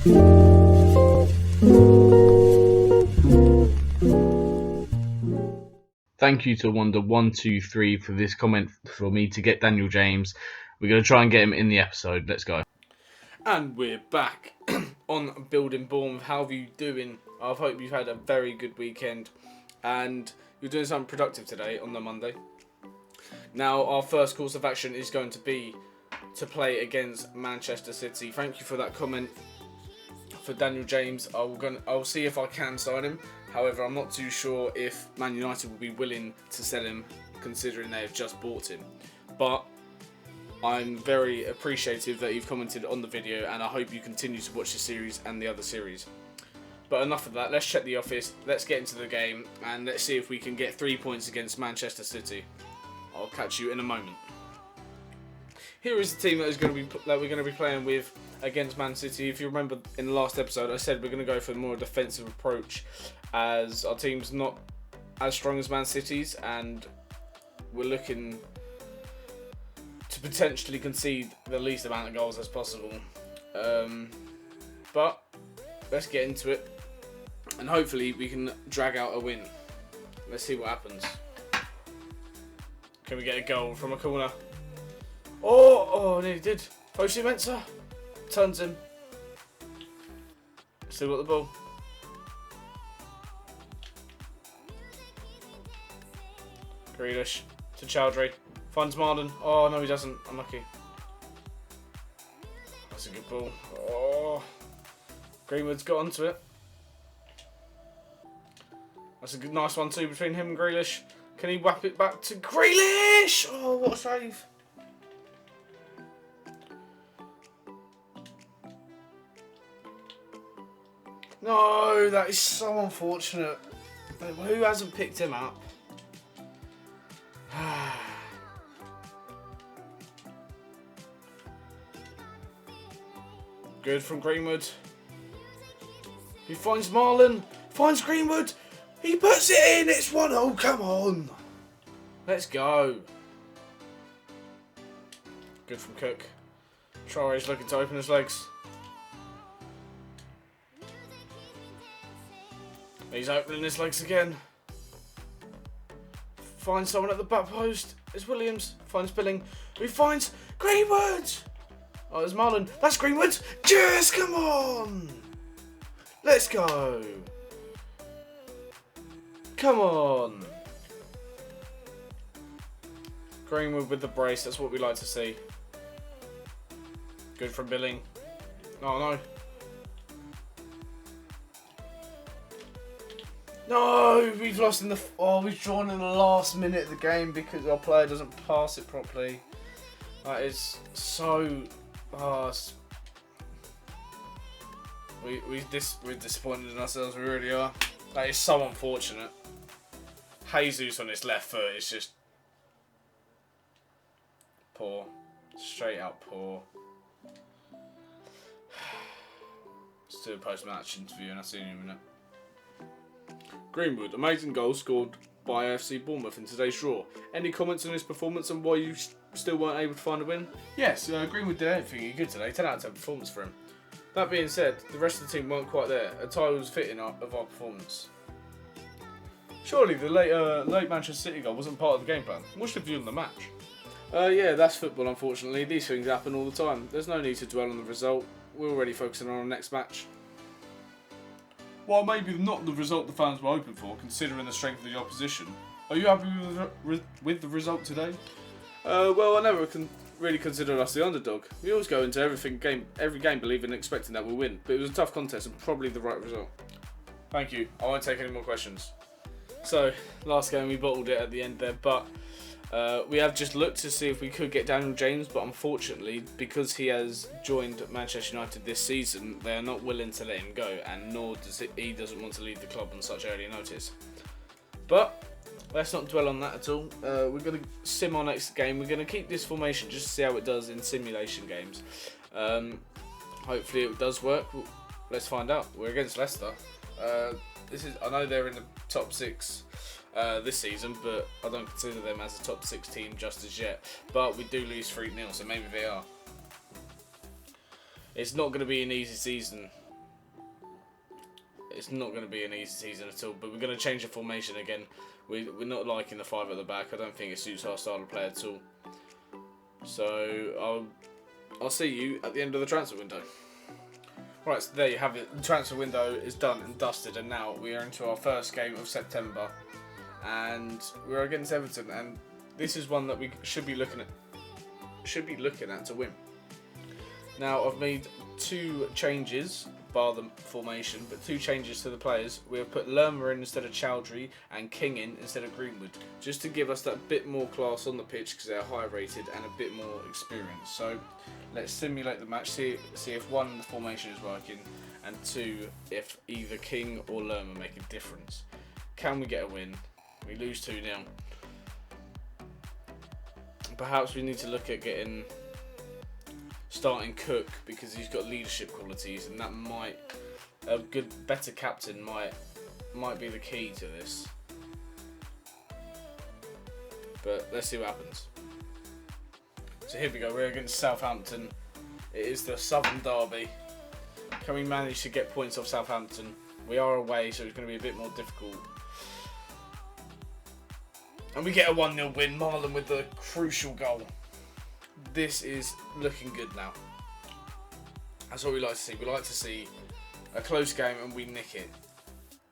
Thank you to Wonder123 for this comment for me to get Daniel James. We're going to try and get him in the episode. Let's go. And we're back on Building Bournemouth. How are you doing? I hope you've had a very good weekend and you're doing something productive today on the Monday. Now, our first course of action is going to be to play against Manchester City. Thank you for that comment for Daniel James. I'll see if I can sign him. However, I'm not too sure if Man United will be willing to sell him, considering they have just bought him. But I'm very appreciative that you've commented on the video, and I hope you continue to watch the series and the other series. But enough of that, let's check the office, let's get into the game, and let's see if we can get 3 points against Manchester City. I'll catch you in a moment. Here is the team that we're going to be playing with against Man City. If you remember in the last episode, I said we're going to go for a more defensive approach, as our team's not as strong as Man City's, and we're looking to potentially concede the least amount of goals as possible. But let's get into it, and hopefully we can drag out a win. Let's see what happens. Can we get a goal from a corner? Oh, nearly did. Jose Mensah turns him. Still got the ball. Grealish to Chowdhury. Finds Marlon. Oh, no, he doesn't. Unlucky. That's a good ball. Oh, Greenwood's got onto it. That's a good, nice one too between him and Grealish. Can he whap it back to Grealish? Oh, what a save. No, that is so unfortunate. Who hasn't picked him up? Good from Greenwood. He finds Marlon. Finds Greenwood. He puts it in. It's 1-0. Come on. Let's go. Good from Cook. Traore's looking to open his legs. He's opening his legs again. Finds someone at the back post. It's Williams. Finds Billing. He finds Greenwood. Oh, it's Marlon. That's Greenwood. Yes, come on. Let's go. Come on. Greenwood with the brace. That's what we like to see. Good from Billing. Oh, no. No, we've lost in the... Oh, we've drawn in the last minute of the game because our player doesn't pass it properly. That is so... Oh, we're disappointed in ourselves, we really are. That is so unfortunate. Jesus on his left foot is just... poor. Straight out poor. Let's do a post-match interview and I'll see you in a minute. Greenwood, amazing goal scored by AFC Bournemouth in today's draw. Any comments on his performance and why you still weren't able to find a win? Yes, Greenwood did everything he could today. 10 out of 10 performance for him. That being said, the rest of the team weren't quite there. A tie was fitting of our performance. Surely the late Manchester City goal wasn't part of the game plan. What's your view on the match? Yeah, that's football, unfortunately. These things happen all the time. There's no need to dwell on the result. We're already focusing on our next match. While maybe not the result the fans were hoping for, considering the strength of the opposition, are you happy with the result today? Well, I never really considered us the underdog. We always go into every game believing and expecting that we'll win, but it was a tough contest and probably the right result. Thank you. I won't take any more questions. So, last game we bottled it at the end there, but we have just looked to see if we could get Daniel James, but unfortunately, because he has joined Manchester United this season, they are not willing to let him go, and nor does he doesn't want to leave the club on such early notice. But let's not dwell on that at all. We're going to sim our next game. We're going to keep this formation just to see how it does in simulation games. Hopefully it does work. Let's find out. We're against Leicester. I know they're in the top 6 this season, but I don't consider them as a top 6 team just as yet. But we do lose 3-0, so maybe they are. It's not going to be an easy season It's not going to be an easy season at all, but we're going to change the formation again. We're not liking the 5 at the back. I don't think it suits our style of play at all. So I'll see you at the end of the transfer window. Right, so there you have it. The transfer window is done and dusted, and now we are into our first game of September, and we're against Everton, and this is one that we should be looking at to win. Now, I've made 2 changes, bar the formation, but 2 changes to the players. We have put Lerma in instead of Chowdhury and King in instead of Greenwood, just to give us that bit more class on the pitch because they're high rated and a bit more experience. So let's simulate the match, see if 1, the formation is working, and 2, if either King or Lerma make a difference. Can we get a win? We lose 2-0. Perhaps we need to look at starting Cook because he's got leadership qualities, and that might better captain might be the key to this. But let's see what happens. So here we go. We're against Southampton. It is the Southern Derby. Can we manage to get points off Southampton? We are away, so it's going to be a bit more difficult. And we get a 1-0 win. Marlon with the crucial goal. This is looking good now. That's what we like to see. We like to see a close game and we nick it.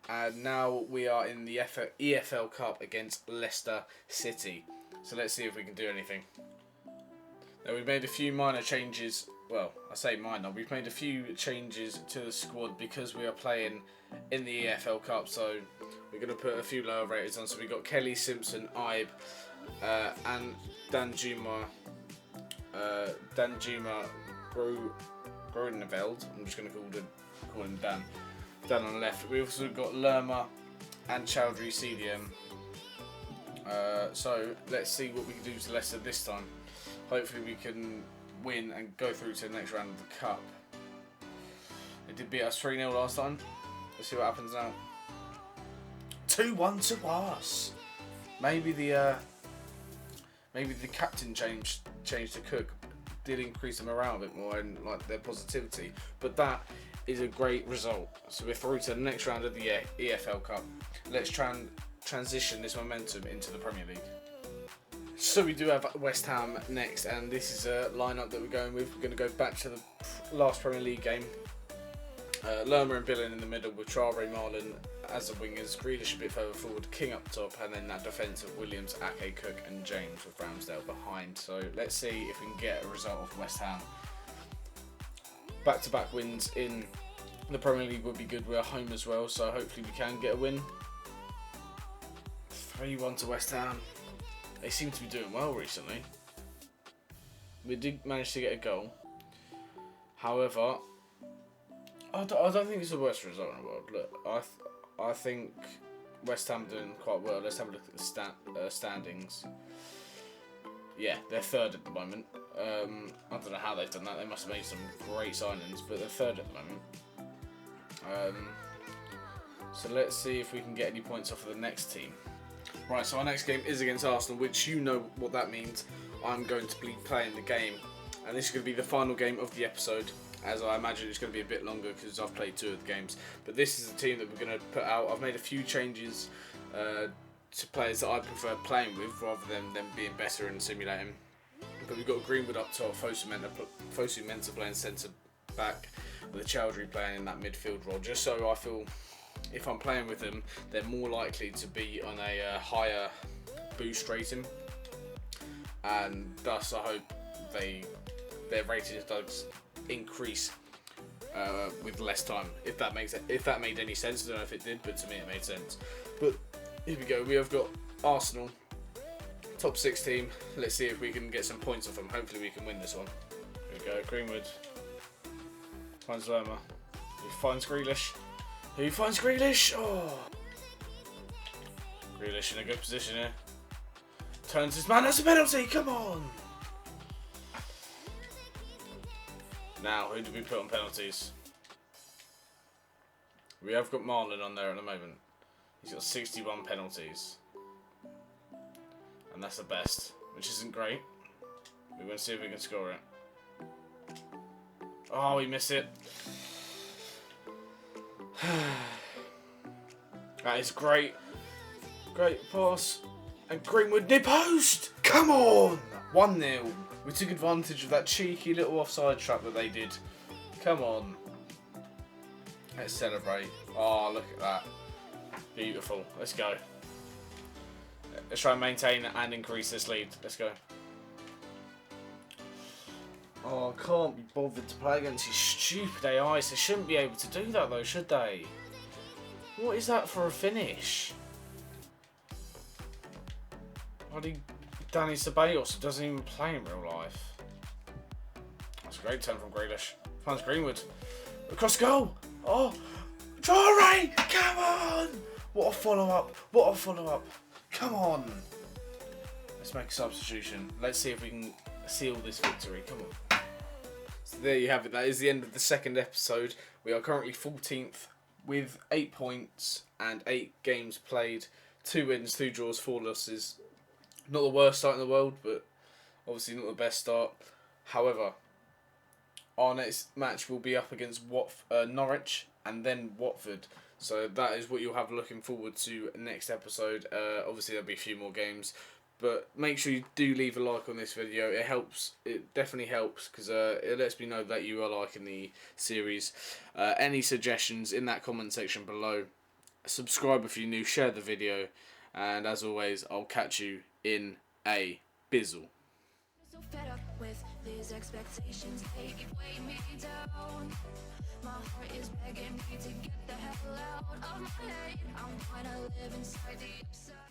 And now we are in the EFL Cup against Leicester City. So let's see if we can do anything. Now we've made a few minor changes. Well, I say minor. We've made a few changes to the squad because we are playing in the EFL Cup. So we're going to put a few lower raters on. So we've got Kelly, Simpson, Ibe, and Danjuma Groeneveld. I'm just going to call him Dan. Dan on the left. We've also got Lerma and Chowdhury CDM. So let's see what we can do to Leicester this time. Hopefully we can win and go through to the next round of the Cup. They did beat us 3-0 last time. Let's see what happens now. 2-1 to us. Maybe the captain change to Cook did increase the morale a bit more and like their positivity, but that is a great result. So we're through to the next round of the EFL Cup. Let's transition this momentum into the Premier League. So we do have West Ham next, and this is a lineup that we're going with. We're going to go back to the last Premier League game. Lerma and Billen in the middle with Traore, Marlon as the wingers, Grealish a bit further forward, King up top, and then that defence of Williams, Ake, Cook and James with Ramsdale behind. So let's see if we can get a result of West Ham. Back-to-back wins in the Premier League would be good. We're home as well, so hopefully we can get a win. 3-1 to West Ham. They seem to be doing well recently. We did manage to get a goal. However, I don't think it's the worst result in the world. Look, I think West Ham doing quite well. Let's have a look at the standings. Yeah, they're 3rd at the moment. I don't know how they've done that. They must have made some great signings, but they're 3rd at the moment. So let's see if we can get any points off of the next team. Right, so our next game is against Arsenal, which you know what that means. I'm going to be playing the game, and this is going to be the final game of the episode, as I imagine it's going to be a bit longer because I've played 2 of the games. But this is the team that we're going to put out. I've made a few changes to players that I prefer playing with rather than them being better and simulating. But we've got Greenwood up top, Fosu Mensah playing centre back, with Chowdhury playing in that midfield role, just so I feel if I'm playing with them, they're more likely to be on a higher boost rating, and thus I hope their ratings does increase with less time. If that made any sense, I don't know if it did, but to me it made sense. But here we go. We have got Arsenal, top 6 team. Let's see if we can get some points off them. Hopefully we can win this one. Here we go. Greenwood finds Lerma. He finds Grealish. Who finds Grealish? Oh! Grealish in a good position here. Turns his man. That's a penalty. Come on! Now, who do we put on penalties? We have got Marlon on there at the moment. He's got 61 penalties. And that's the best, which isn't great. We're going to see if we can score it. Oh, we miss it. That is great. Great pass. And Greenwood near post. Come on. 1-0. We took advantage of that cheeky little offside trap that they did. Come on. Let's celebrate. Oh, look at that. Beautiful. Let's go. Let's try and maintain and increase this lead. Let's go. Oh, I can't be bothered to play against these stupid AIs. They shouldn't be able to do that though, should they? What is that for a finish? Bloody Danny Ceballos doesn't even play in real life. That's a great turn from Grealish. Finds Greenwood. Across goal! Oh! Traore! Come on! What a follow-up! What a follow-up! Come on! Let's make a substitution. Let's see if we can seal this victory. Come on. So there you have it. That is the end of the second episode. We are currently 14th with 8 points and 8 games played. 2 wins, 2 draws, 4 losses. Not the worst start in the world, but obviously not the best start. However, our next match will be up against Norwich and then Watford. So that is what you'll have looking forward to next episode. Obviously there'll be a few more games. But make sure you do leave a like on this video. It helps. It definitely helps because it lets me know that you are liking the series. Any suggestions in that comment section below. Subscribe if you're new. Share the video. And as always, I'll catch you in a bizzle. So fed up with these expectations, they weigh me down. My heart is begging me to get the hell out of my head. I'm gonna live inside the upside.